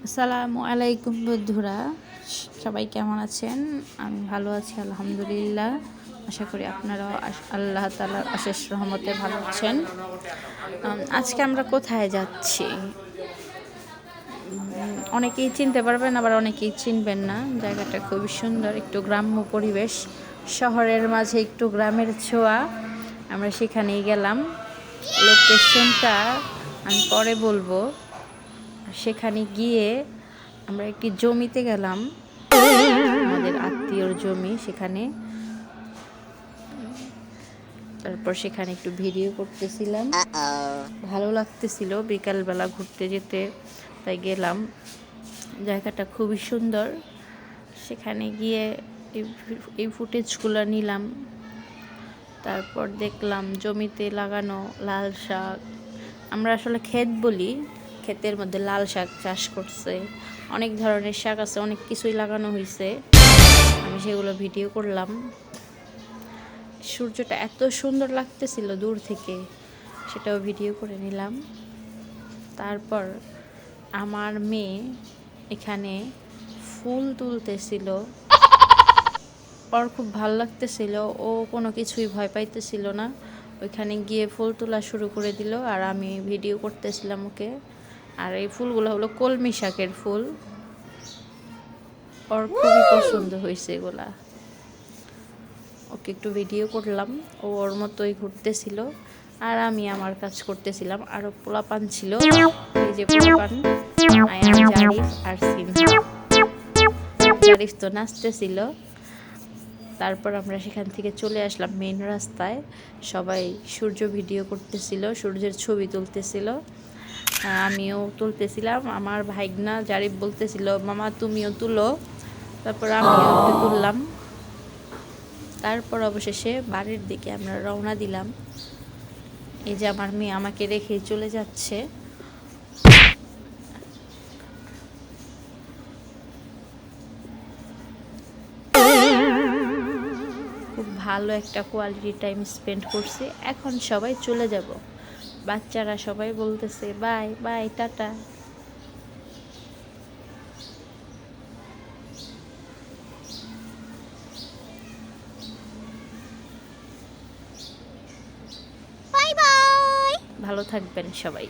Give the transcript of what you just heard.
আসসালামু আলাইকুম বন্ধুরা, সবাই কেমন আছেন? আমি ভালো আছি আলহামদুলিল্লাহ। আশা করি আপনারাও আল্লাহ তাআলার অশেষ রহমতে ভালো আছেন। আজকে আমরা কোথায় যাচ্ছি? অনেকেই চিনতে পারবেন, আবার অনেকেই চিনবেন না। জায়গাটা খুবই সুন্দর, একটু গ্রাম্য পরিবেশ, শহরের মাঝে একটু গ্রামের ছোঁয়া। আমরা সেখানেই গেলাম। লোকেশনটা আমি পরে বলবো। সেখানে গিয়ে আমরা একটি জমিতে গেলাম, আমাদের আত্মীয়র জমি সেখানে। তারপর সেখানে একটু ভিডিও করতেছিলাম, ভালো লাগতেছিল বিকালবেলা ঘুরতে যেতে, তাই গেলাম। জায়গাটা খুবই সুন্দর। সেখানে গিয়ে এই ফুটেজগুলো নিলাম। তারপর দেখলাম জমিতে লাগানো লাল শাক, আমরা আসলে ক্ষেত বলি, ক্ষেতের মধ্যে লাল শাক চাষ করছে। অনেক ধরনের শাক আছে, অনেক কিছুই লাগানো হয়েছে। আমি সেগুলো ভিডিও করলাম। সূর্যটা এত সুন্দর লাগতেছিল দূর থেকে, সেটাও ভিডিও করে নিলাম। তারপর আমার মেয়ে এখানে ফুল তুলতেছিল, ওর খুব ভালো লাগতেছিল, ও কোনো কিছুই ভয় পাইতেছিল না। ওইখানে গিয়ে ফুল তোলা শুরু করে দিল, আর আমি ভিডিও করতেছিলাম ওকে। আর এই ফুলগুলো হলো কলমি শাকের ফুল, ওর খুবই পছন্দ হয়েছে এগুলা। ওকে একটু ভিডিও করলাম, ও ওর মতোই ঘুরতেছিল আর আমি আমার কাজ করতেছিলাম। আরও পোলাপান ছিল, এই যে পোলাপান আয়ান, জারিফ আর সিনহা। জারিফ তো নাচতেছিল। তারপর আমরা সেখান থেকে চলে আসলাম মেইন রাস্তায়। সবাই সূর্য ভিডিও করতেছিল, সূর্যের ছবি তুলতেছিল, আমিও তুলতেছিলাম। আমার ভাইগনা জারিফ বলতেছিল, মামা তুমিও তুলো। তারপর আমিও একটু তুললাম। তারপর অবশেষে বাড়ির দিকে আমরা রওনা দিলাম। এই যে আমার মেয়ে আমাকে রেখে চলে যাচ্ছে। খুব ভালো একটা কোয়ালিটি টাইম স্পেন্ড করছি। এখন সবাই চলে যাব, বাচ্চারা সবাই বলতেছে bye bye, tata. Bye bye. ভালো থাকবেন সবাই।